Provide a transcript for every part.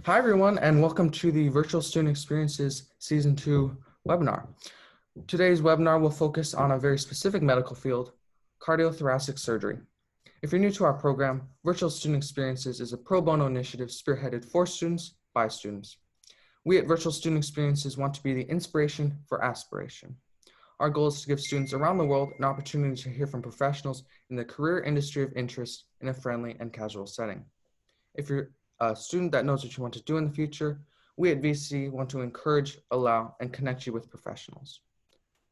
Hi, everyone, and welcome to the Virtual Student Experiences Season 2 webinar. Today's webinar will focus on a very specific medical field, cardiothoracic surgery. If you're new to our program, Virtual Student Experiences is a pro bono initiative spearheaded for students by students. We at Virtual Student Experiences want to be the inspiration for aspiration. Our goal is to give students around the world an opportunity to hear from professionals in the career industry of interest in a friendly and casual setting. If you're a student that knows what you want to do in the future, we at VSC want to encourage, allow, and connect you with professionals.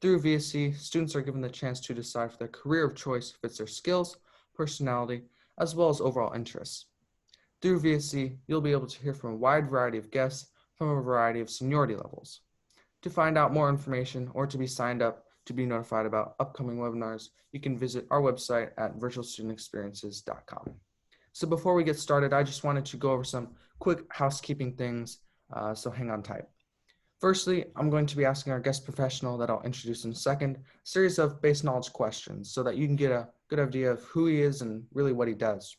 Through VSC, students are given the chance to decide if their career of choice fits their skills, personality, as well as overall interests. Through VSC, you'll be able to hear from a wide variety of guests from a variety of seniority levels. To find out more information or to be signed up to be notified about upcoming webinars, you can visit our website at virtualstudentexperiences.com. So before we get started, I just wanted to go over some quick housekeeping things, so hang on tight. Firstly, I'm going to be asking our guest professional that I'll introduce in a second, a series of base knowledge questions so that you can get a good idea of who he is and really what he does.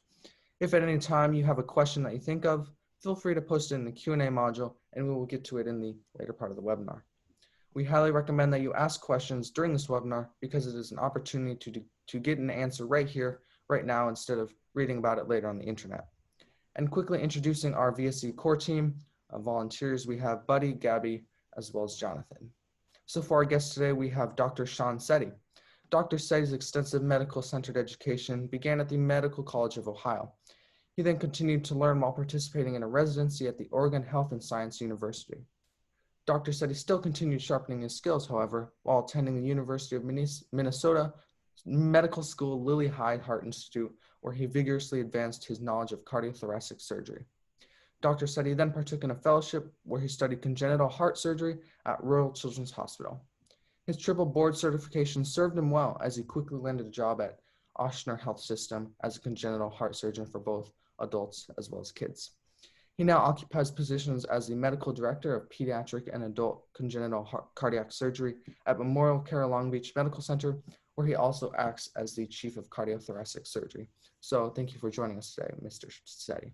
If at any time you have a question that you think of, feel free to post it in the Q&A module and we will get to it in the later part of the webinar. We highly recommend that you ask questions during this webinar because it is an opportunity to get an answer right here, right now, instead of reading about it later on the internet. And quickly introducing our VSC core team of volunteers, we have Buddy, Gabby, as well as Jonathan. So for our guest today, we have Dr. Shaun Setty. Dr. Setty's extensive medical-centered education began at the Medical College of Ohio. He then continued to learn while participating in a residency at the Oregon Health and Science University. Dr. Setty still continued sharpening his skills, however, while attending the University of Minnesota Medical School Lilly Hyde Heart Institute, where he vigorously advanced his knowledge of cardiothoracic surgery. Dr. Setty then partook in a fellowship where he studied congenital heart surgery at Royal Children's Hospital. His triple board certification served him well as he quickly landed a job at Ochsner Health System as a congenital heart surgeon for both adults as well as kids. He now occupies positions as the medical director of pediatric and adult congenital cardiac surgery at Memorial Care Long Beach Medical Center, where he also acts as the Chief of Cardiothoracic Surgery. So thank you for joining us today, Mr. Setty.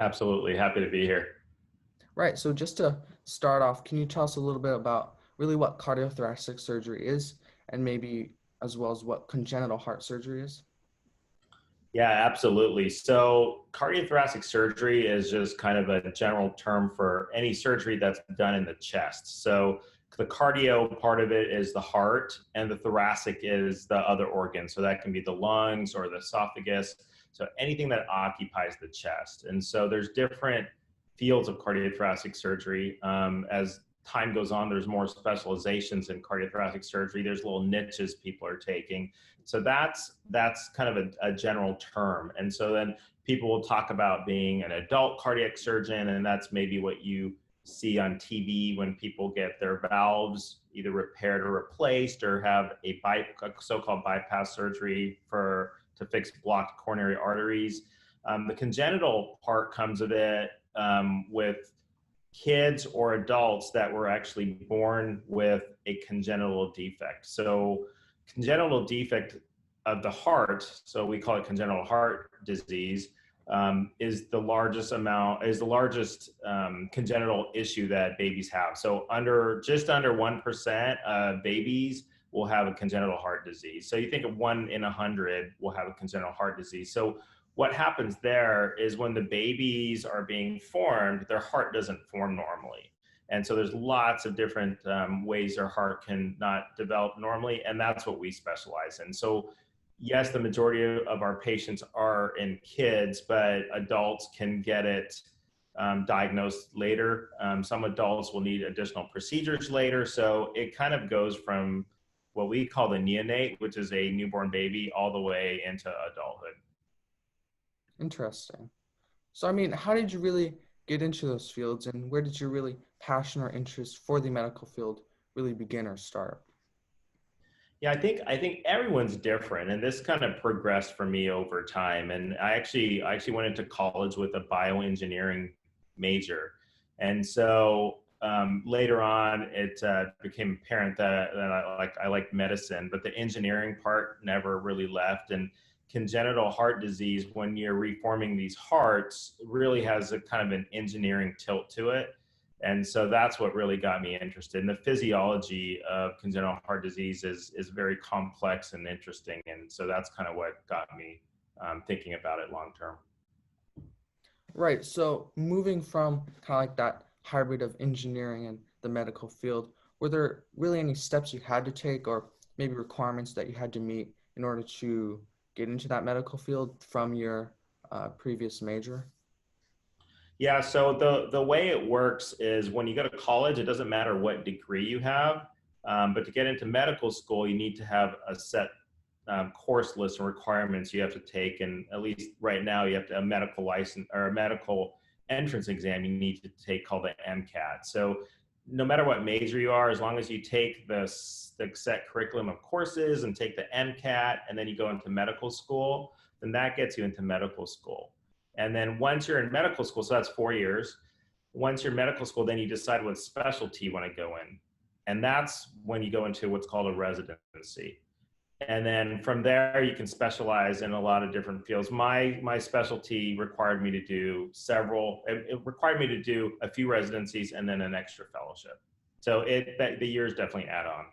Absolutely. Happy to be here. Right. So just to start off, can you tell us a little bit about really what cardiothoracic surgery is and maybe as well as what congenital heart surgery is? Yeah, absolutely. So cardiothoracic surgery is just kind of a general term for any surgery that's done in the chest. So the cardio part of it is the heart and the thoracic is the other organ. So that can be the lungs or the esophagus. So anything that occupies the chest. And so there's different fields of cardiothoracic surgery. As time goes on, there's more specializations in cardiothoracic surgery. There's little niches people are taking. So that's kind of a general term. And so then people will talk about being an adult cardiac surgeon, and that's maybe what you see on TV when people get their valves either repaired or replaced or have a so-called bypass surgery to fix blocked coronary arteries. The congenital part comes of it with kids or adults that were actually born with a congenital defect. So congenital defect of the heart, so we call it congenital heart disease, is the largest congenital issue that babies have. So just under 1% of babies will have a congenital heart disease. So you think of 1 in 100 will have a congenital heart disease. So what happens there is when the babies are being formed, their heart doesn't form normally. And so there's lots of different ways their heart can not develop normally, and that's what we specialize in. So yes, the majority of our patients are in kids, but adults can get it diagnosed later. Some adults will need additional procedures later. So it kind of goes from what we call the neonate, which is a newborn baby, all the way into adulthood. Interesting. So, I mean, how did you really get into those fields and where did your really passion or interest for the medical field really begin or start? Yeah, I think everyone's different, and this kind of progressed for me over time. And I actually went into college with a bioengineering major, and so later on, it became apparent that I liked medicine, but the engineering part never really left. And congenital heart disease, when you're reforming these hearts, really has a kind of an engineering tilt to it. And so that's what really got me interested. And the physiology of congenital heart disease is very complex and interesting. And so that's kind of what got me thinking about it long term. Right. So moving from kind of like that hybrid of engineering and the medical field, were there really any steps you had to take or maybe requirements that you had to meet in order to get into that medical field from your previous major? Yeah, so the way it works is when you go to college, it doesn't matter what degree you have, but to get into medical school, you need to have a set course list and requirements you have to take, and at least right now, you have to a medical license or a medical entrance exam you need to take called the MCAT. So no matter what major you are, as long as you take the set curriculum of courses and take the MCAT, and then you go into medical school, then that gets you into medical school. And then once you're in medical school, so that's 4 years, once you're in medical school, then you decide what specialty you want to go in. And that's when you go into what's called a residency. And then from there, you can specialize in a lot of different fields. My specialty required me to do it required me to do a few residencies and then an extra fellowship. So the years definitely add on.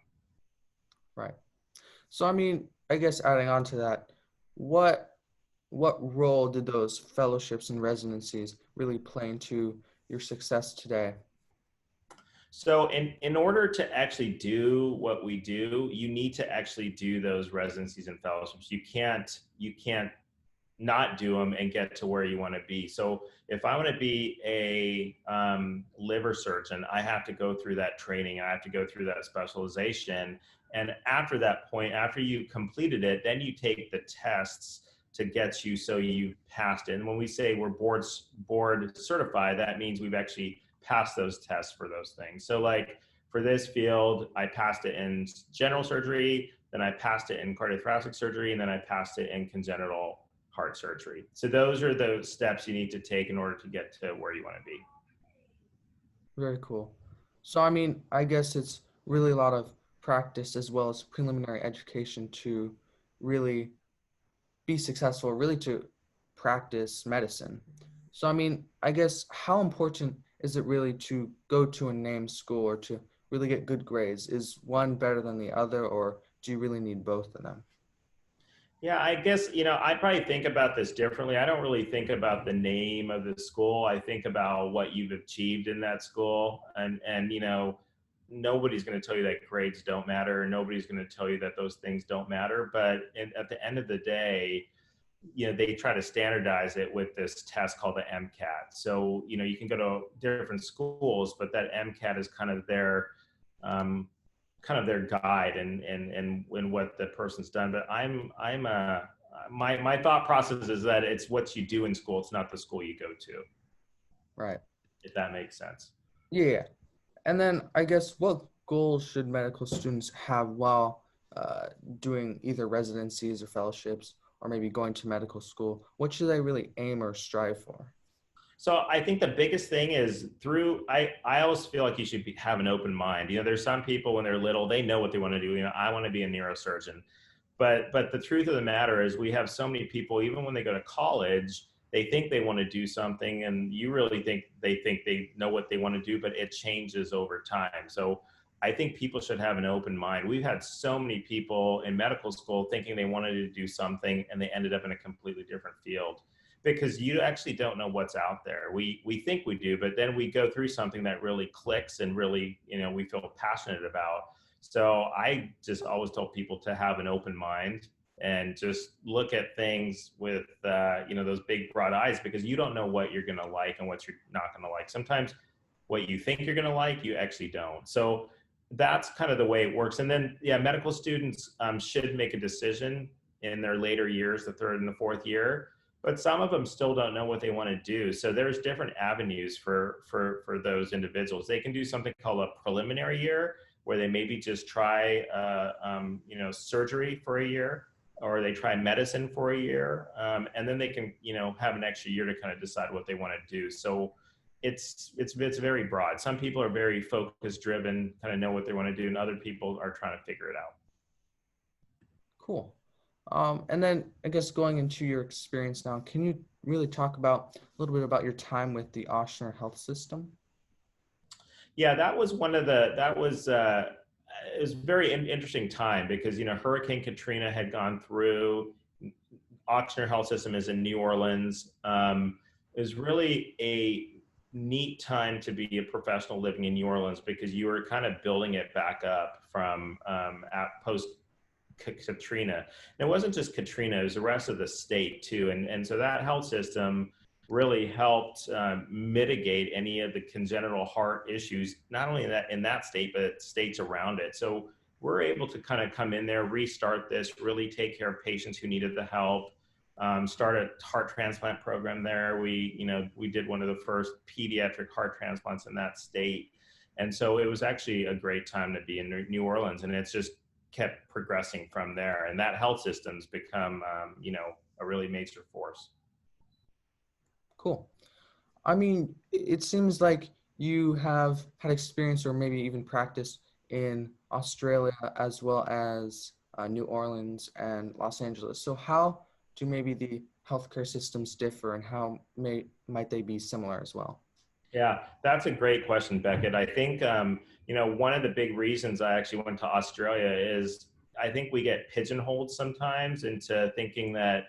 Right. So, I mean, I guess adding on to that, what role did those fellowships and residencies really play into your success today? So in order to actually do what we do, you need to actually do those residencies and fellowships. You can't not do them and get to where you want to be. So if I want to be a liver surgeon, I have to go through that training. I have to go through that specialization. And after that point, after you completed it, then you take the tests to get you so you passed it. And when we say we're board certified, that means we've actually passed those tests for those things. So like for this field, I passed it in general surgery, then I passed it in cardiothoracic surgery, and then I passed it in congenital heart surgery. So those are those steps you need to take in order to get to where you want to be. Very cool. So, I mean, I guess it's really a lot of practice as well as preliminary education to really be successful, really to practice medicine. So, I mean, I guess how important is it really to go to a named school or to really get good grades? Is one better than the other, or do you really need both of them? Yeah, I guess, I probably think about this differently. I don't really think about the name of the school. I think about what you've achieved in that school. And nobody's going to tell you that grades don't matter. Nobody's going to tell you that those things don't matter. But at the end of the day, they try to standardize it with this test called the MCAT. So, you can go to different schools, but that MCAT is kind of their guide and what the person's done. But my thought process is that it's what you do in school. It's not the school you go to, Right. if that makes sense. Yeah. And then I guess what goals should medical students have while doing either residencies or fellowships or maybe going to medical school? What should they really aim or strive for? So I think the biggest thing is I always feel like you should have an open mind. There's some people when they're little, they know what they want to do. I want to be a neurosurgeon. But the truth of the matter is we have so many people, even when they go to college, they think they want to do something and you really think they know what they want to do, but it changes over time. So I think people should have an open mind. We've had so many people in medical school thinking they wanted to do something and they ended up in a completely different field because you actually don't know what's out there. We think we do, but then we go through something that really clicks and really, we feel passionate about. So I just always tell people to have an open mind and just look at things with, those big broad eyes, because you don't know what you're going to like and what you're not going to like. Sometimes what you think you're going to like, you actually don't. So that's kind of the way it works. And then, medical students should make a decision in their later years, the third and the fourth year, but some of them still don't know what they want to do. So there's different avenues for those individuals. They can do something called a preliminary year, where they maybe just try, surgery for a year, or they try medicine for a year, and then they can, have an extra year to kind of decide what they want to do. So it's very broad. Some people are very focus driven, kind of know what they want to do, and other people are trying to figure it out. Cool. And then I guess going into your experience now, can you really talk about a little bit about your time with the Ochsner Health System? Yeah, that was one of the that was it was a very interesting time because Hurricane Katrina had gone through. Ochsner Health System is in New Orleans. It was really a neat time to be a professional living in New Orleans because you were kind of building it back up from post Katrina. And it wasn't just Katrina; it was the rest of the state too. And so that health system really helped mitigate any of the congenital heart issues, not only in that state, but states around it. So we're able to kind of come in there, restart this, really take care of patients who needed the help. Start a heart transplant program there. We did one of the first pediatric heart transplants in that state, and so it was actually a great time to be in New Orleans, and it's just kept progressing from there. And that health system's become, a really major force. Cool. I mean, it seems like you have had experience or maybe even practice in Australia as well as New Orleans and Los Angeles. So how do maybe the healthcare systems differ and how might they be similar as well? Yeah, that's a great question, Beckett. I think, one of the big reasons I actually went to Australia is I think we get pigeonholed sometimes into thinking that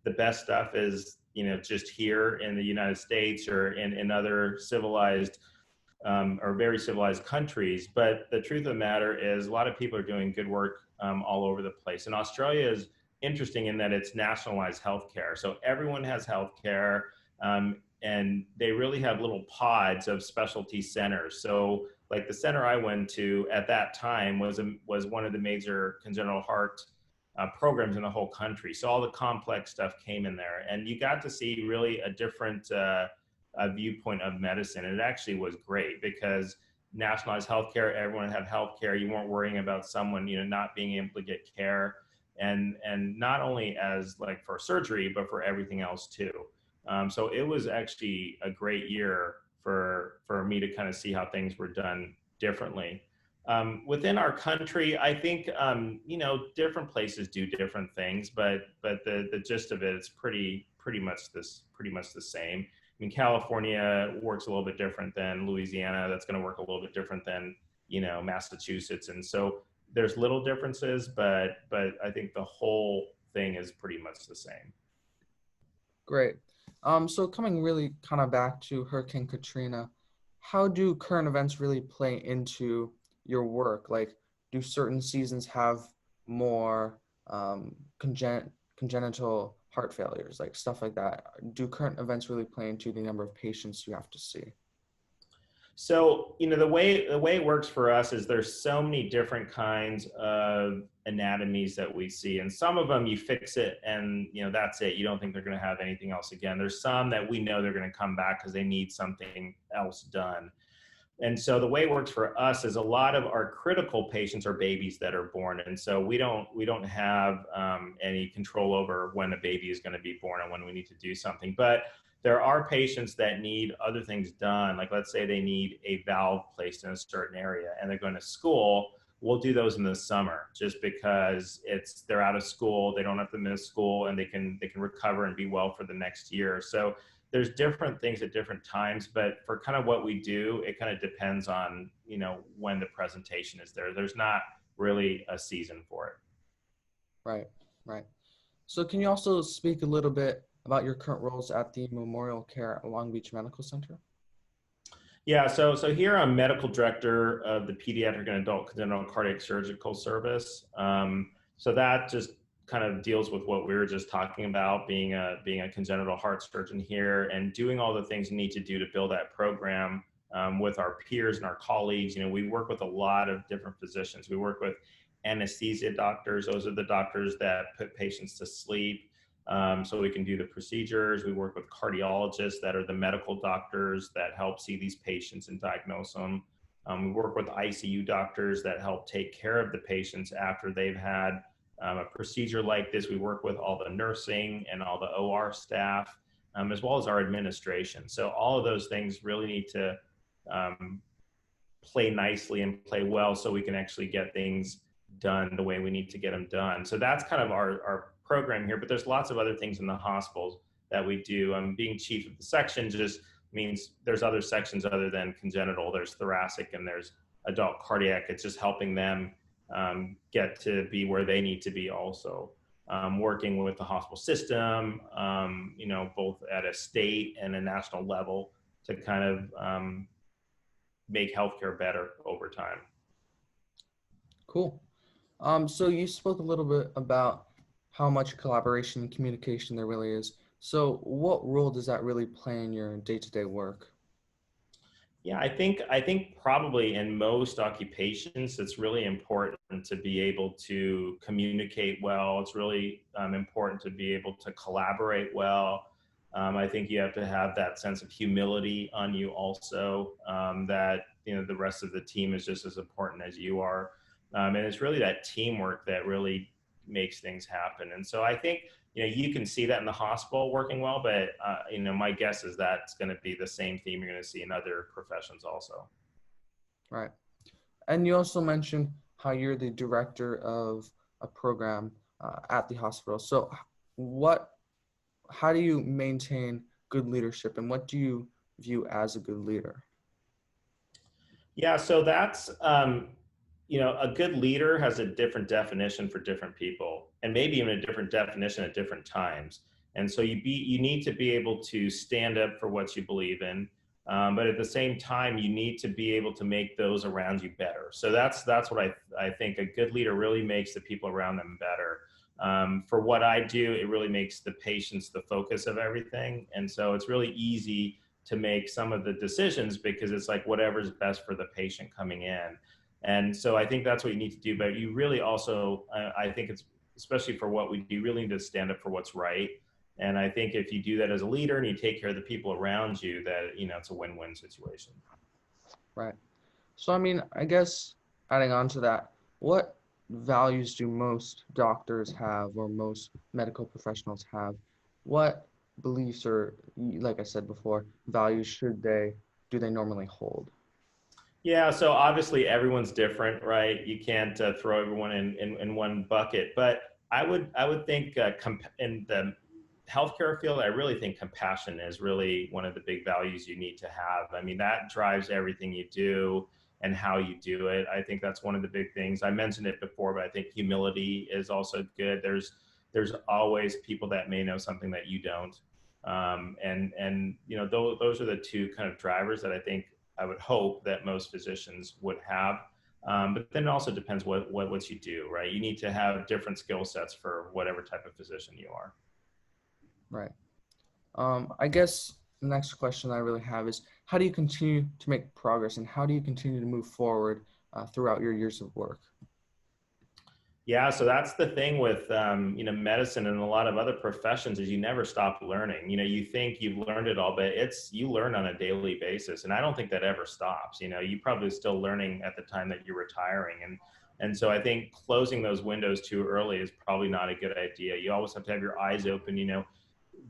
the best stuff is, just here in the United States or in other civilized or very civilized countries. But the truth of the matter is a lot of people are doing good work all over the place. And Australia is interesting in that it's nationalized healthcare. So everyone has healthcare. And they really have little pods of specialty centers. So like the center I went to at that time was one of the major congenital heart programs in the whole country. So all the complex stuff came in there, and you got to see really a different viewpoint of medicine. And it actually was great because nationalized healthcare, everyone had healthcare. You weren't worrying about someone, not being able to get care, and not only as like for surgery, but for everything else too. So it was actually a great year for me to kind of see how things were done differently. Within our country, I think different places do different things, but the gist of it is pretty much the same. I mean, California works a little bit different than Louisiana. That's going to work a little bit different than Massachusetts, and so there's little differences, but I think the whole thing is pretty much the same. Great. So coming really kind of back to Hurricane Katrina, how do current events really play into your work? Like, do certain seasons have more congenital heart failures, like stuff like that? Do current events really play into the number of patients you have to see? So, the way it works for us is there's so many different kinds of anatomies that we see, and some of them you fix it and that's it. You don't think they're going to have anything else again. There's some that we know they're going to come back because they need something else done. And so the way it works for us is a lot of our critical patients are babies that are born, and so we don't have any control over when a baby is going to be born and when we need to do something. But there are patients that need other things done, like let's say they need a valve placed in a certain area and they're going to school. We'll do those in the summer just because they're out of school, they don't have to miss school, and they can recover and be well for the next year. So there's different things at different times, but for kind of what we do, it kind of depends on, when the presentation is there. There's not really a season for it. Right, right. So can you also speak a little bit about your current roles at the Memorial Care Long Beach Medical Center? Yeah, so here I'm medical director of the Pediatric and Adult Congenital Cardiac Surgical Service. So that just kind of deals with what we were just talking about, being a congenital heart surgeon here and doing all the things we need to do to build that program with our peers and our colleagues. We work with a lot of different physicians. We work with anesthesia doctors. Those are the doctors that put patients to sleep. So we can do the procedures. We work with cardiologists that are the medical doctors that help see these patients and diagnose them. We work with ICU doctors that help take care of the patients after they've had a procedure like this. We work with all the nursing and all the OR staff, as well as our administration. So all of those things really need to play nicely and play well so we can actually get things done the way we need to get them done. So that's kind of our program here, but there's lots of other things in the hospitals that we do. Being chief of the section just means there's other sections other than congenital. There's thoracic and there's adult cardiac. It's just helping them get to be where they need to be also. Working with the hospital system, both at a state and a national level to kind of make healthcare better over time. Cool. So you spoke a little bit about how much collaboration and communication there really is. So what role does that really play in your day-to-day work? Yeah, I think probably in most occupations, it's really important to be able to communicate well. It's really important to be able to collaborate well. I think you have to have that sense of humility on you also, that the rest of the team is just as important as you are. And it's really that teamwork that really makes things happen. And so I think you can see that in the hospital working well, but my guess is that's going to be the same theme you're going to see in other professions also. Right. And you also mentioned how you're the director of a program at the hospital. So how do you maintain good leadership, and what do you view as a good leader? Yeah, so that's a good leader has a different definition for different people, and maybe even a different definition at different times. And so you need to be able to stand up for what you believe in, but at the same time, you need to be able to make those around you better. So that's what I think a good leader really makes the people around them better. For what I do, it really makes the patients the focus of everything, and so it's really easy to make some of the decisions because it's like whatever's best for the patient coming in. And so I think that's what you need to do. But you really also, I think it's, especially for what we do, you really need to stand up for what's right. And I think if you do that as a leader and you take care of the people around you, that, it's a win-win situation. Right. So, I guess adding on to that, what values do most doctors have, or most medical professionals have? What beliefs, or, like I said before, values do they normally hold? Yeah, so obviously everyone's different, right? You can't throw everyone in one bucket. But I would think in the healthcare field, I really think compassion is really one of the big values you need to have. I mean, that drives everything you do and how you do it. I think that's one of the big things. I mentioned it before, but I think humility is also good. There's always people that may know something that you don't, and those are the two kind of drivers that I would hope that most physicians would have. But then it also depends what you do, right? You need to have different skill sets for whatever type of physician you are. Right. I guess the next question I really have is, how do you continue to make progress, and how do you continue to move forward throughout your years of work? Yeah, so that's the thing with medicine and a lot of other professions is you never stop learning. You think you've learned it all, but you learn on a daily basis, and I don't think that ever stops. You probably still learning at the time that you're retiring, and so I think closing those windows too early is probably not a good idea. You always have to have your eyes open.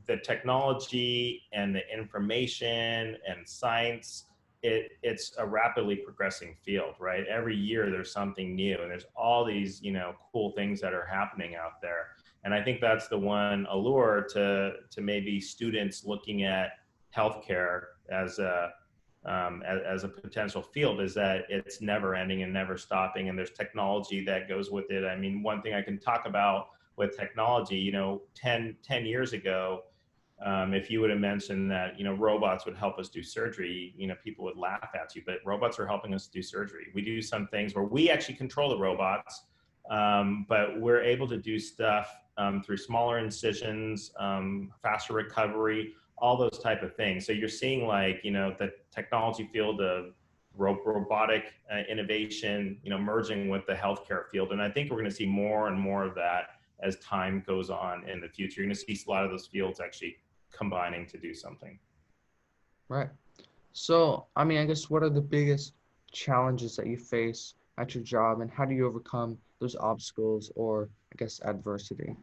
The technology and the information and science, it's a rapidly progressing field, right? Every year there's something new, and there's all these cool things that are happening out there. And I think that's the one allure to maybe students looking at healthcare as a potential field, is that it's never ending and never stopping, and there's technology that goes with it. I mean, one thing I can talk about with technology, 10 years ago, if you would have mentioned that, robots would help us do surgery, people would laugh at you, but robots are helping us do surgery. We do some things where we actually control the robots, but we're able to do stuff through smaller incisions, faster recovery, all those type of things. So you're seeing the technology field of robotic innovation, merging with the healthcare field. And I think we're going to see more and more of that as time goes on in the future. You're going to see a lot of those fields actually combining to do something. Right. So, I guess what are the biggest challenges that you face at your job, and how do you overcome those obstacles, or I guess adversity?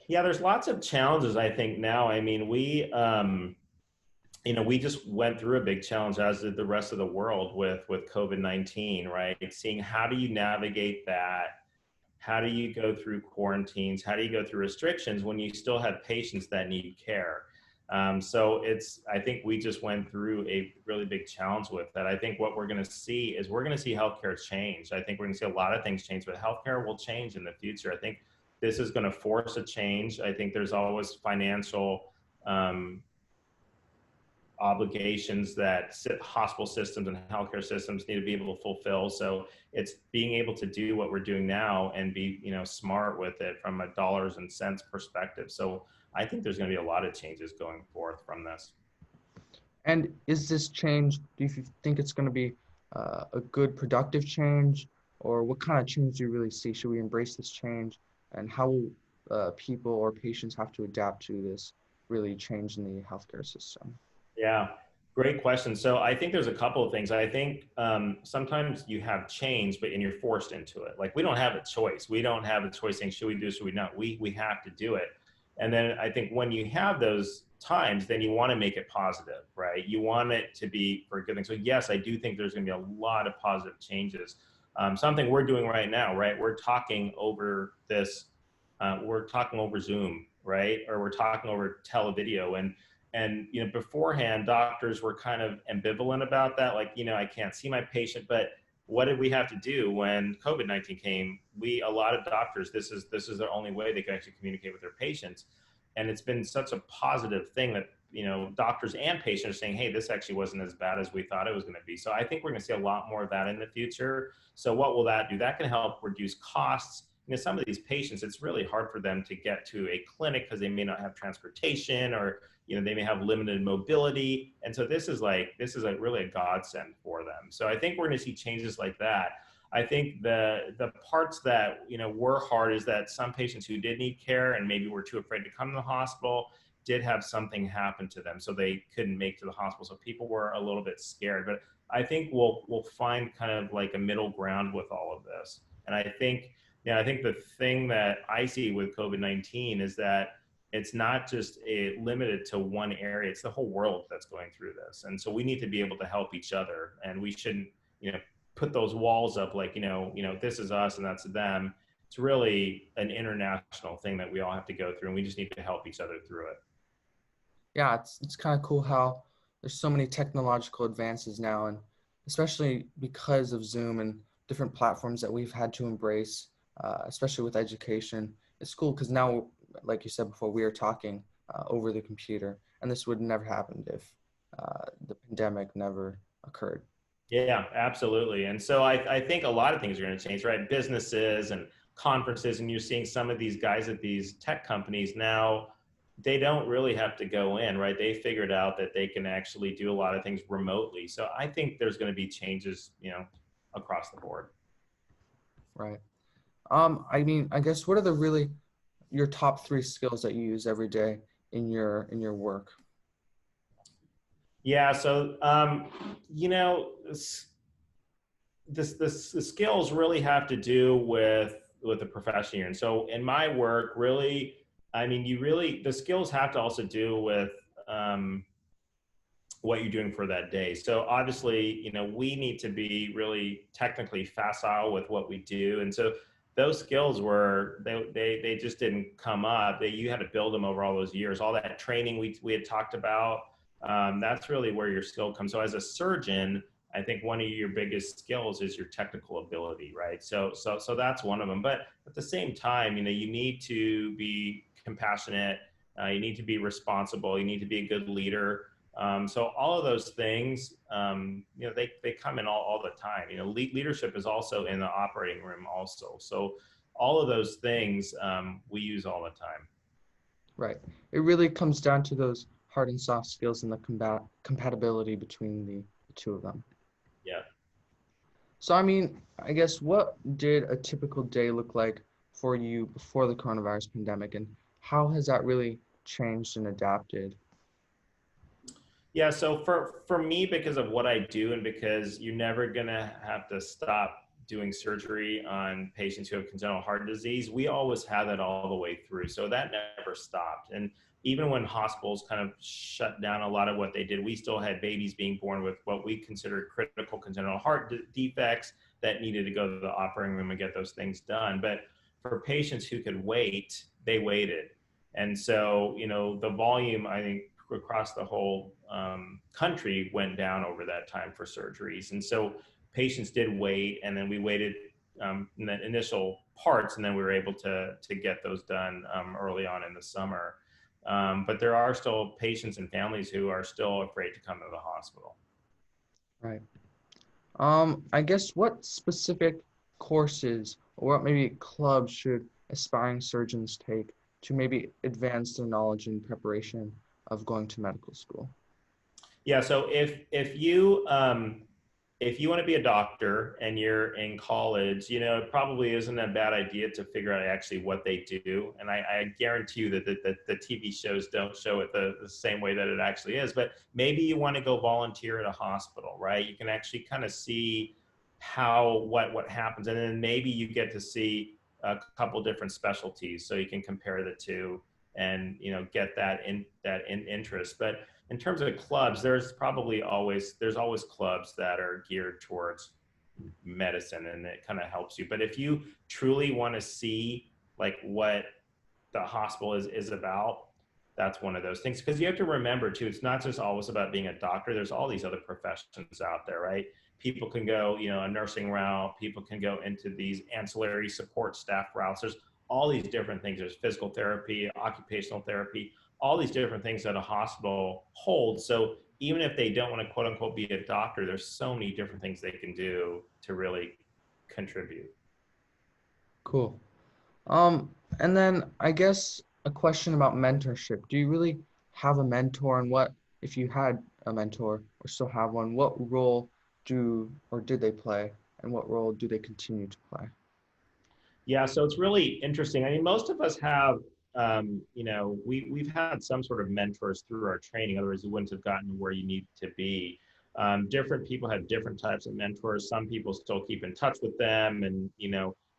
Yeah, there's lots of challenges, I think, now. I mean, we just went through a big challenge, as did the rest of the world, with COVID-19, right? Seeing how do you navigate that? How do you go through quarantines? How do you go through restrictions when you still have patients that need care? So I think we just went through a really big challenge with that. I think what we're going to see is we're going to see healthcare change. I think we're going to see a lot of things change, but healthcare will change in the future. I think this is going to force a change. I think there's always financial obligations that hospital systems and healthcare systems need to be able to fulfill. So it's being able to do what we're doing now and be, smart with it from a dollars and cents perspective. So I think there's going to be a lot of changes going forth from this. And is this change, do you think it's going to be a good productive change, or what kind of change do you really see? Should we embrace this change, and how will people or patients have to adapt to this really change in the healthcare system? Yeah, great question. So I think there's a couple of things. I think sometimes you have change, and you're forced into it. Like, we don't have a choice. We don't have a choice saying, should we do, should we not? We have to do it. And then I think when you have those times, then you want to make it positive, right? You want it to be for a good thing. So yes, I do think there's going to be a lot of positive changes. Something we're doing right now, right? We're talking over this, we're talking over Zoom, right? Or we're talking over televideo. And beforehand, doctors were kind of ambivalent about that. Like, I can't see my patient, but what did we have to do when COVID-19 came? A lot of doctors, this is their only way they can actually communicate with their patients. And it's been such a positive thing that, doctors and patients are saying, hey, this actually wasn't as bad as we thought it was going to be. So I think we're going to see a lot more of that in the future. So what will that do? That can help reduce costs. Some of these patients, it's really hard for them to get to a clinic because they may not have transportation, or they may have limited mobility. And so this is really a godsend for them. So I think we're going to see changes like that. I think the parts that, were hard is that some patients who did need care and maybe were too afraid to come to the hospital did have something happen to them, so they couldn't make to the hospital. So people were a little bit scared, but I think we'll find kind of like a middle ground with all of this. And I think the thing that I see with COVID-19 is that it's not just limited to one area. It's the whole world that's going through this. And so we need to be able to help each other, and we shouldn't, put those walls up like, this is us and that's them. It's really an international thing that we all have to go through, and we just need to help each other through it. Yeah, it's kind of cool how there's so many technological advances now, and especially because of Zoom and different platforms that we've had to embrace, especially with education. It's cool because now, like you said before, we are talking over the computer, and this would never happen if the pandemic never occurred. Yeah, absolutely. And so I think a lot of things are going to change, right? Businesses and conferences, and you're seeing some of these guys at these tech companies now, they don't really have to go in, right? They figured out that they can actually do a lot of things remotely. So I think there's going to be changes, across the board. Right. I guess what are your top 3 skills that you use every day in your work? Yeah. So, the skills really have to do with the profession you're in. So in my work, really, the skills have to also do with what you're doing for that day. So obviously, we need to be really technically facile with what we do. And so those skills they just didn't come up. You had to build them over all those years. All that training we had talked about, that's really where your skill comes. So as a surgeon, I think one of your biggest skills is your technical ability, right? So that's one of them. But at the same time, you need to be compassionate. You need to be responsible. You need to be a good leader. So all of those things, they come in all the time. Leadership is also in the operating room also. So all of those things we use all the time. Right. It really comes down to those hard and soft skills and the compatibility between the two of them. Yeah. So, I guess what did a typical day look like for you before the coronavirus pandemic, and how has that really changed and adapted? Yeah, so for me, because of what I do, and because you're never gonna have to stop doing surgery on patients who have congenital heart disease, we always had that all the way through. So that never stopped. And even when hospitals kind of shut down a lot of what they did, we still had babies being born with what we considered critical congenital heart defects that needed to go to the operating room and get those things done. But for patients who could wait, they waited. And so, the volume, I think, across the whole country went down over that time for surgeries. And so patients did wait, and then we waited in the initial parts, and then we were able to get those done early on in the summer. But there are still patients and families who are still afraid to come to the hospital. Right. I guess what specific courses or what maybe clubs should aspiring surgeons take to maybe advance their knowledge and preparation of going to medical school? Yeah. So if you want to be a doctor and you're in college, it probably isn't a bad idea to figure out actually what they do. And I guarantee you that the TV shows don't show it the same way that it actually is. But maybe you want to go volunteer at a hospital, right? You can actually kind of see what happens, and then maybe you get to see a couple different specialties, so you can compare the two and get that interest. But in terms of clubs, there's always clubs that are geared towards medicine, and it kind of helps you. But if you truly want to see like what the hospital is about, that's one of those things. Because you have to remember too, it's not just always about being a doctor. There's all these other professions out there, right? People can go, a nursing route. People can go into these ancillary support staff routes. There's all these different things. There's physical therapy, occupational therapy, all these different things that a hospital holds. So even if they don't want to quote unquote be a doctor, there's so many different things they can do to really contribute. Cool. And then I guess a question about mentorship. Do you really have a mentor, and if you had a mentor or still have one, what role did they play, and what role do they continue to play? Yeah, so it's really interesting. I mean, most of us have, we've had some sort of mentors through our training. Otherwise, you wouldn't have gotten to where you need to be. Different people have different types of mentors. Some people still keep in touch with them and,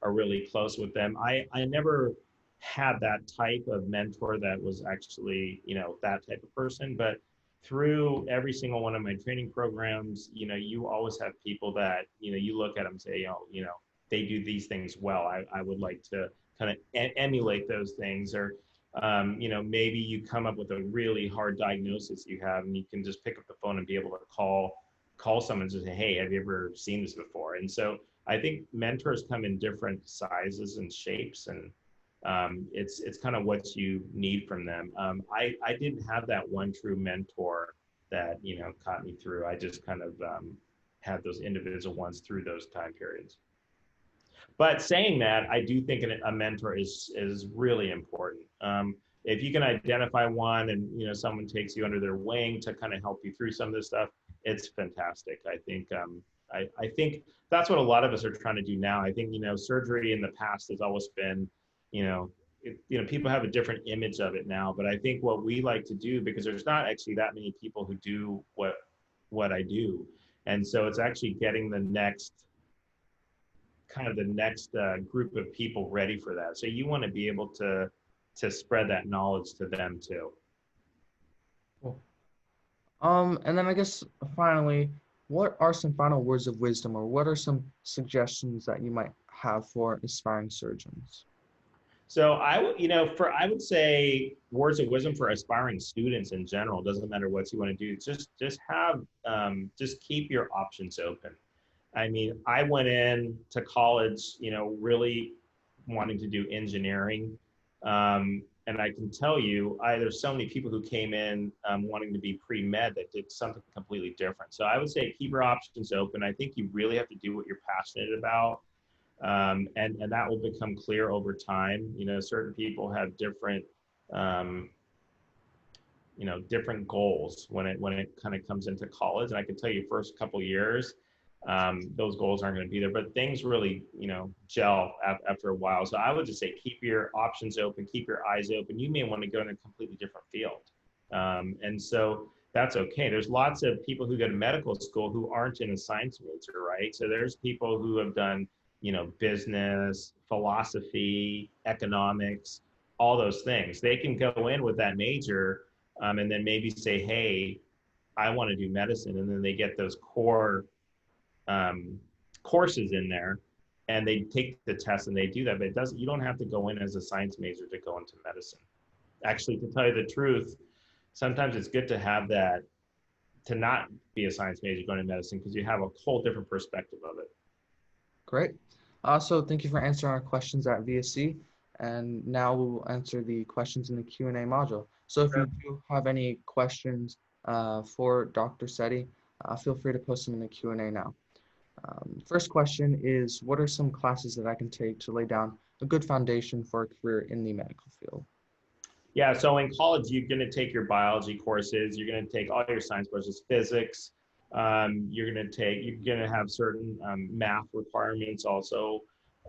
are really close with them. I never had that type of mentor that was actually, that type of person. But through every single one of my training programs, you always have people that, you look at them and say, they do these things well. I would like to kind of emulate those things. Or, maybe you come up with a really hard diagnosis you have, and you can just pick up the phone and be able to call someone and just say, hey, have you ever seen this before? And so I think mentors come in different sizes and shapes, and it's kind of what you need from them. I didn't have that one true mentor that, caught me through. I just kind of had those individual ones through those time periods. But saying that, I do think a mentor is really important. If you can identify one, and someone takes you under their wing to kind of help you through some of this stuff, it's fantastic. I think I think that's what a lot of us are trying to do now. I think surgery in the past has always been, people have a different image of it now. But I think what we like to do, because there's not actually that many people who do what I do, and so it's actually getting the next group of people ready for that. So you want to be able to spread that knowledge to them too. Cool. And then I guess finally, what are some final words of wisdom, or what are some suggestions that you might have for aspiring surgeons? So I would say words of wisdom for aspiring students in general. Doesn't matter what you want to do. Just keep your options open. I mean, I went in to college, really wanting to do engineering. And I can tell you, there's so many people who came in wanting to be pre-med that did something completely different. So I would say keep your options open. I think you really have to do what you're passionate about. And that will become clear over time. Certain people have different, different goals when it kind of comes into college. And I can tell you first couple years, those goals aren't going to be there, but things really, gel after a while. So I would just say, keep your options open, keep your eyes open. You may want to go in a completely different field. And so that's okay. There's lots of people who go to medical school who aren't in a science major, right? So there's people who have done, business, philosophy, economics, all those things. They can go in with that major and then maybe say, hey, I want to do medicine. And then they get those core courses in there. and they take the test and they do that, but it doesn't, you don't have to go in as a science major to go into medicine. Actually, to tell you the truth, sometimes it's good to have that, to not be a science major going to medicine, because you have a whole different perspective of it. Great. So thank you for answering our questions at VSC. And now we will answer the questions in the Q&A module. So if you do have any questions for Dr. Setty, feel free to post them in the Q&A now. First question is, what are some classes that I can take to lay down a good foundation for a career in the medical field? Yeah, so in college, you're going to take your biology courses, you're going to take all your science courses, physics, you're going to have certain math requirements also.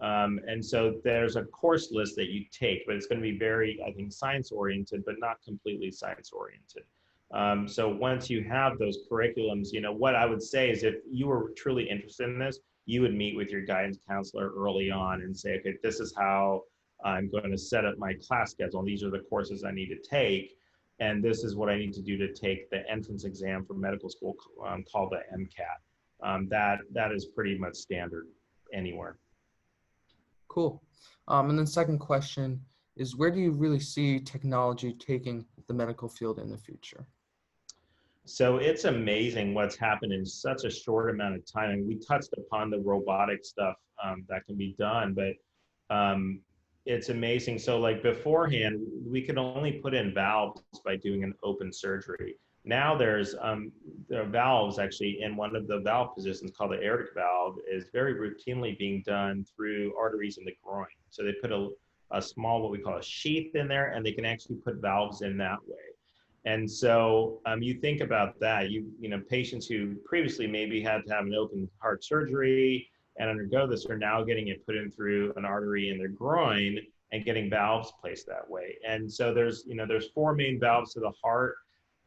And so there's a course list that you take, but it's going to be very, I think, science oriented, but not completely science oriented. So once you have those curriculums, you know, what I would say is if you were truly interested in this, you would meet with your guidance counselor early on and say, okay, this is how I'm going to set up my class schedule. These are the courses I need to take. And this is what I need to do to take the entrance exam for medical school called the MCAT. That is pretty much standard anywhere. Cool. And then second question is, where do you really see technology taking the medical field in the future? So it's amazing what's happened in such a short amount of time. And we touched upon the robotic stuff that can be done, but it's amazing. So like beforehand, we could only put in valves by doing an open surgery. Now there's there are valves actually in one of the valve positions called the aortic valve is very routinely being done through arteries in the groin. So they put a small, what we call a sheath in there, and they can actually put valves in that way. And so you think about that, you know, patients who previously maybe had to have an open heart surgery and undergo this are now getting it put in through an artery in their groin and getting valves placed that way. And so there's, you know, there's 4 main valves to the heart.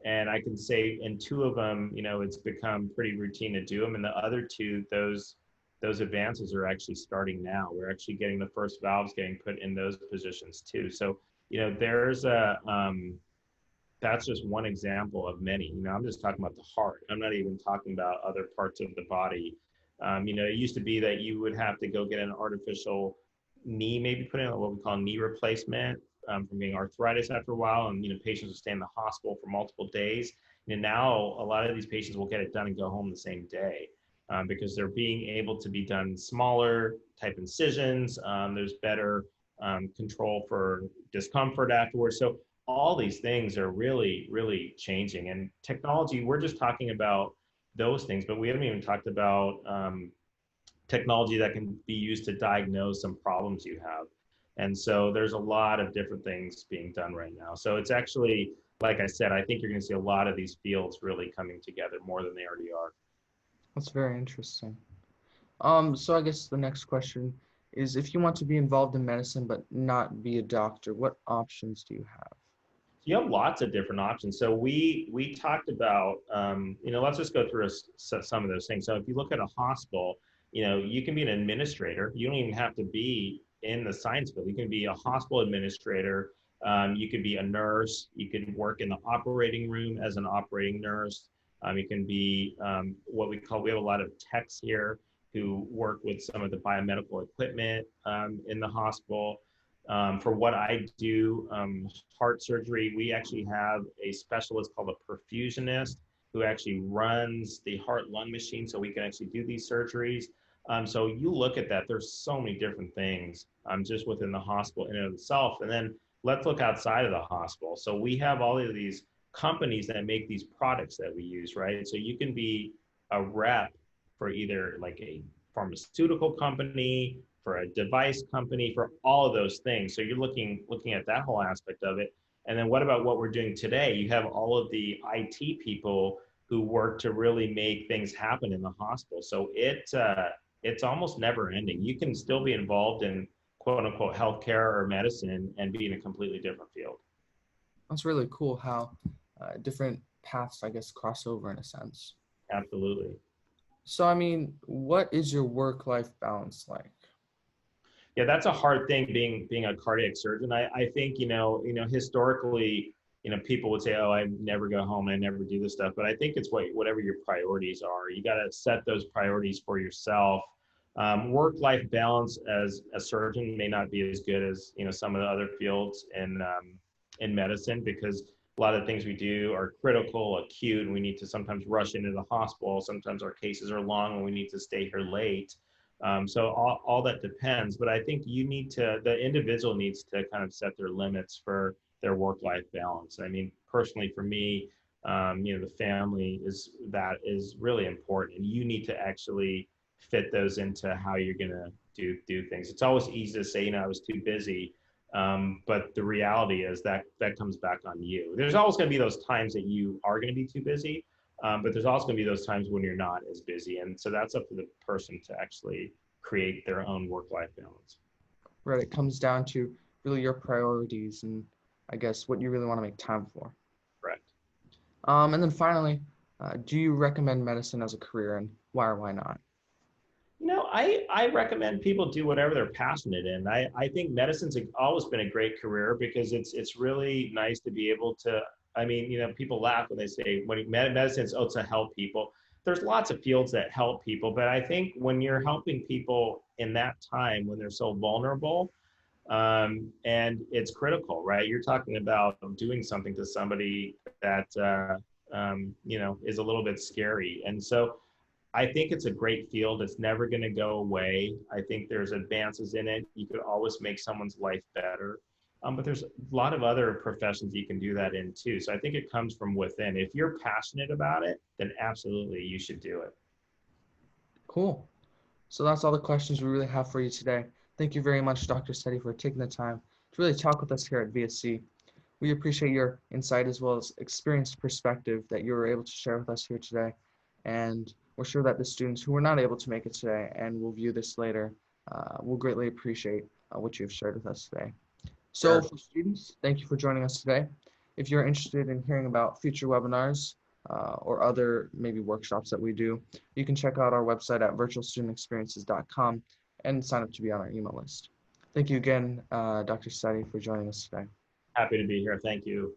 And I can say in 2 of them, you know, it's become pretty routine to do them. And the other 2, those advances are actually starting now. We're actually getting the first valves getting put in those positions too. So, you know, there's that's just one example of many. You know, I'm just talking about the heart. I'm not even talking about other parts of the body. You know, it used to be that you would have to go get an artificial knee, maybe put in what we call knee replacement from getting arthritis after a while. And, you know, patients would stay in the hospital for multiple days. And now a lot of these patients will get it done and go home the same day because they're being able to be done smaller type incisions. There's better control for discomfort afterwards. So all these things are really, really changing. And technology, we're just talking about those things, but we haven't even talked about technology that can be used to diagnose some problems you have. And so there's a lot of different things being done right now. So it's actually, like I said, I think you're going to see a lot of these fields really coming together more than they already are. That's very interesting. So I guess the next question is, if you want to be involved in medicine but not be a doctor, what options do you have? You have lots of different options. So we talked about, you know, let's just go through some of those things. So if you look at a hospital, you know, you can be an administrator. You don't even have to be in the science field. You can be a hospital administrator. You could be a nurse. You could work in the operating room as an operating nurse. You can be what we call, we have a lot of techs here who work with some of the biomedical equipment in the hospital. For what I do, heart surgery, we actually have a specialist called a perfusionist who actually runs the heart-lung machine so we can actually do these surgeries. So you look at that, there's so many different things just within the hospital in and of itself. And then let's look outside of the hospital. So we have all of these companies that make these products that we use, right? So you can be a rep for either like a pharmaceutical company, for a device company, for all of those things. So you're looking at that whole aspect of it. And then what about what we're doing today? You have all of the IT people who work to really make things happen in the hospital. So it's almost never ending. You can still be involved in quote unquote healthcare or medicine and be in a completely different field. That's really cool how different paths, I guess, cross over in a sense. Absolutely. So, I mean, what is your work-life balance like? Yeah, that's a hard thing being a cardiac surgeon. I think, you know, historically, you know, people would say, oh, I never go home, I never do this stuff. But I think it's whatever your priorities are. You got to set those priorities for yourself. Work-life balance as a surgeon may not be as good as some of the other fields in medicine, because a lot of the things we do are critical, acute, and we need to sometimes rush into the hospital. Sometimes our cases are long and we need to stay here late. So all that depends, but I think the individual needs to kind of set their limits for their work-life balance. I mean, personally for me, the family is really important, and you need to actually fit those into how you're going to do things. It's always easy to say, I was too busy. But the reality is that comes back on you. There's always going to be those times that you are going to be too busy, but there's also going to be those times when you're not as busy. And so that's up to the person to actually create their own work-life balance. Right. It comes down to really your priorities and I guess what you really want to make time for. Correct. And then finally, do you recommend medicine as a career, and why or why not? I recommend people do whatever they're passionate in. I think medicine's always been a great career because it's really nice to be able to, people laugh when they say when medicine's to help people. There's lots of fields that help people, but I think when you're helping people in that time when they're so vulnerable, and it's critical, right? You're talking about doing something to somebody that, is a little bit scary. And so I think it's a great field. It's never going to go away. I think there's advances in it. You could always make someone's life better. But there's a lot of other professions you can do that in too. So I think it comes from within. If you're passionate about it, then absolutely you should do it. Cool. So that's all the questions we really have for you today. Thank you very much, Dr. Setty, for taking the time to really talk with us here at VSC. We appreciate your insight as well as experienced perspective that you were able to share with us here today. And we're sure that the students who were not able to make it today and will view this later will greatly appreciate what you've shared with us today. So for students, thank you for joining us today. If you're interested in hearing about future webinars or other maybe workshops that we do, you can check out our website at virtualstudentexperiences.com and sign up to be on our email list. Thank you again, Dr. Setty, for joining us today. Happy to be here. Thank you.